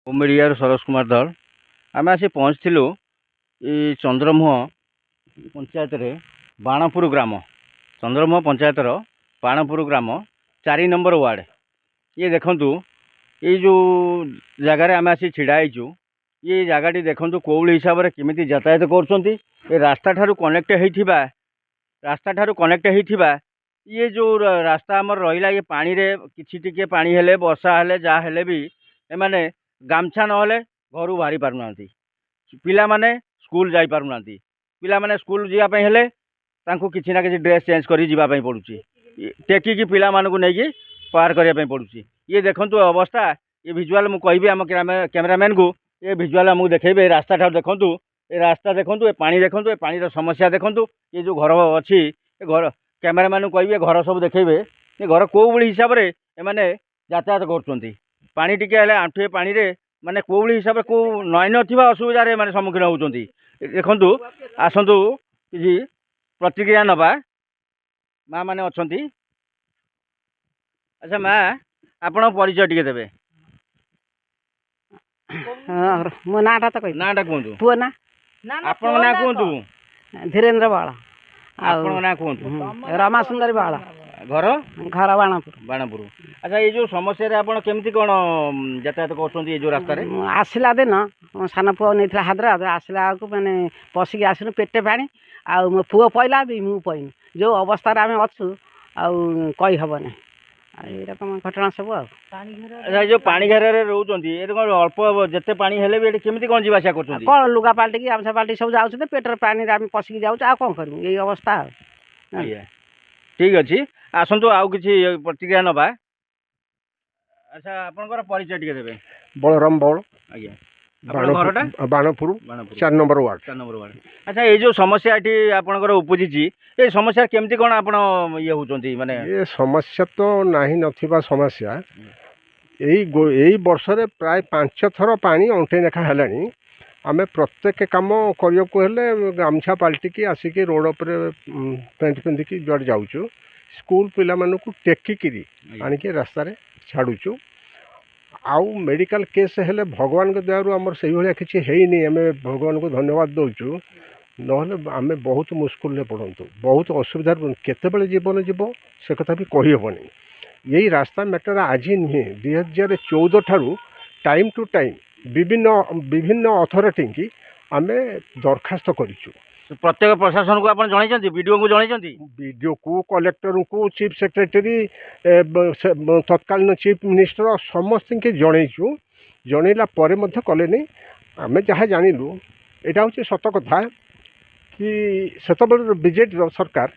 ओमिड़िया सरोज कुमार दल आम आसी पहुँचलु ये चंद्रमुह पंचायत रे बाणपुर ग्राम चंद्रमुह पंचायत बाणपुर ग्राम 4 नंबर वार्ड ये देखंतु ये जो जगार आम आसी छिड़ाईचु ये जगह देखंतु कौली हिसाब से किमिति यातायात कर रास्ता ठारू कनेक्ट होइथिबा ये जो रास्ता आमर रहिला ये पानी रे किछि टिके पानी हेले वर्षा हेले जा हेले भी एमाने गामछा नहले घर बाहरी पारुना पिला माने स्कूल जाई पारुना पिला माने स्कूल जीवाई हेले तांको किछि ना किछि ड्रेस चेंज करी जीवाई पड़ुछि टेकिकी पिला मानकु नेकी पार करने पड़ुछि ये देखंतु अवस्था ये भिजुआल मु कहबी आम कैमरामैन को ये भिजुआल आमको देखेबे रास्ता ठार देखंतु ये रास्ता देखंतु ये पानी देखंतु ये पानी रो समस्या देखंतु ये जो घर अच्छी घर कैमरामैन को कहबे घर सब देखेबे ये घर कोउबली हिसाब रे एमाने यातायात करछंती पानी टिके हेले आंठुए पानी रे माने कोउबली हिसाब को नय नथिबा असुविधा रे माने सम्मुखीन होउछंती देखंतु आसंतु कि प्रतिक्रिया नबा माँ माने अछंती। अच्छा माँ आपण परिचय टिके देबे मो नाटा तो नाटा कहतु पुओ ना आपण ना कहतु धीरेन्द्र बाल आपण ना कहतु रमा सुंदरी बाल घर घर बाणपुर बाणपुर। अच्छा ये जो समस्या रे आपण केमती कोन यातायात करछंती ये जो रास्ता रे आसला दिन मो सान पुओ नहीं हैदराबाद आसला को मैंने पशिक आसनु पेटे पानी आ मो पुओ पइला भी मु पइनी जो अवस्था रे आमे अछु आ कहि हबने रकम घटना सब अच्छा जो पानी घेर रोचंती ए कोन अल्प जते पानी हेले भी केमती कोन जीवासा करछंती कौन लुगा पाल्टी की आमसा पाल्टी सब जाउछ पेटर पानी रे आमे पशिक जाउछ आ कोन करू यही अवस्था ठीक अच्छी आसतु आउ किसी प्रतिक्रिया नवा। अच्छा आपनकर परिचय टिके देबे बलराम बल आज्ञा Banapur 4 number ward 4 number ward. अच्छा ये जो समस्या एठी आपनकर उपजिची ए समस्या केमती कोन आपण ये होचंती माने ये समस्या तो नाही नथिबा समस्या एई वर्ष रे प्राय 5 थर पानी अंटे नेखा हेलानी आमे प्रत्येक काम करियको हेले गामछा पाल्टी आसिकी रोड पर पेंट पिंधिकी जुआड़ जाऊँ स्कूल पिला मानकु टेकिकी आनिकी रास्ता रे छाड़ुचु आउ मेडिकल केस हेले भगवान के दयारु आमर से भाया किसी है आम भगवान को धन्यवाद दौचु नहले आम बहुत मुस्किल पड़तु बहुत असुविधा केतबेले जीवन जीव से कथा भी कहीहबनी यही रास्ता मैटर आज नुहे 2014 ठारू टाइम टू टाइम विभिन्न अथॉरिटी की आम दरखास्त करूँ प्रत्येक प्रशासन को आपण जणाइछंती वीडियो को जणाइछंती वीडियो को कलेक्टर को चीफ सेक्रेटरी तत्कालीन चीफ मिनिस्टर समस्त के जनईचु जनइला परे मध्य कले नहीं आम जहाँ जानिलु यहाँ हूँ सत कथा कि सेतबेले बीजेपी सरकार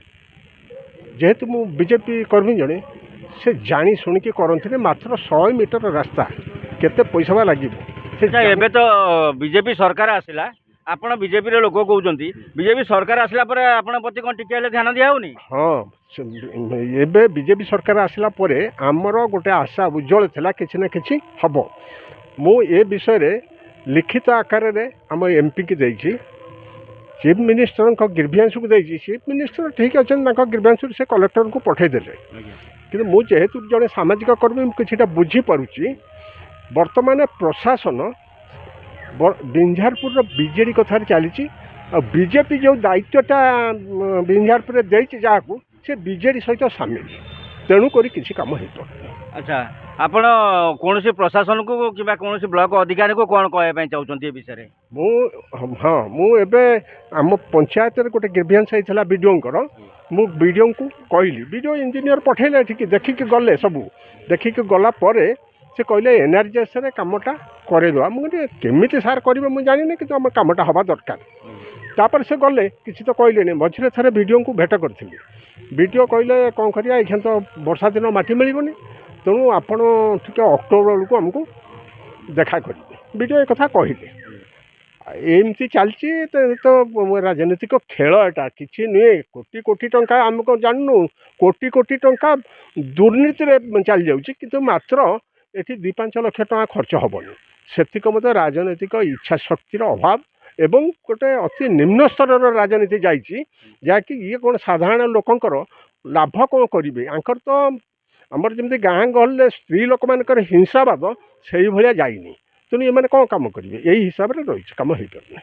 जेहेतु मु बीजेपी कर्मी जड़े से जानी शुणिकी करते मात्र 100 मीटर रास्ता केते पैसा लगे एबे तो बीजेपी सरकार आसिला आपण बीजेपी रे लोक कहउचंती बीजेपी सरकार आसला पर आपण प्रति कोन टिके ध्यान दिया होनी। हाँ एबे बीजेपी सरकार आसला परे आमर गोटे आशा उज्जवल थिला किछि ना किछि हबो मु ए विषय रे लिखित आकार रे हम एमपी की देछि चीफ मिनिस्टर को ग्रीवियंस को देछि चीफ मिनिस्टर ठीक अछन ना ग्रीवियंस से कलेक्टर को पठै देले कि मु जेहेतु जड़े सामाजिक कर्मी किछिटा बुझी पारुछि वर्तमान प्रशासन बिंझारपुर बीजेडी कथा चली बीजेपी जो दायित्वटा बिंझारपुर देछि जाकू से बीजेडी सहित सामिल तेणुक किसी कम हो। अच्छा आपण कौन सी प्रशासन को कि कौन सी ब्लॉक अधिकारी को कौन कहवाई चाहते विषय हाँ मुझे आम पंचायत गोटे ग्रीवियंस होता बीडीओंकर मु बीडीओ को कहली बीडीओ इंजीनियर पठेले देखिक गले सबू देखिक गला से कहले एनआरजीएस रे कामटा करदेवा मुझे केमी सार करेंगे मुझे जानी कि आम कामटा हवा दरकार तापर से गले किसी तो कहले मझे थे वीडियो को भेट करी वीडियो कहले कौन करिया एखान तो वर्षा दिन माटी मिलबनी तेणु आपण टे अक्टोबर को आमको देखा करेंगे वीडियो एक कथा कहले एमती चलती तो राजनीतिक खेल एटा किसी नुहे कोटी कोटी टंका आमको जानू कोटी कोटी टंका दुर्नीति चली जाऊँगी किंतु मात्र ये 2-5 लाख टका खर्च हेनी से मत राजनैतिक इच्छा शक्तिर अभाव एवं गोटे अति निम्न स्तर राजनीति जाइए जहाँकि ये कौन साधारण लोकंर लाभ कौन करेंगे आंकर तो आमर जमी गाँ गहल स्त्री लोक मान हिंसावाद से भाया जाइनी ତେଣୁ ଏମାନେ କ'ଣ କାମ କରିବେ ଏଇ ହିସାବରେ ରହିଛି କାମ ହେଇପାରୁନି।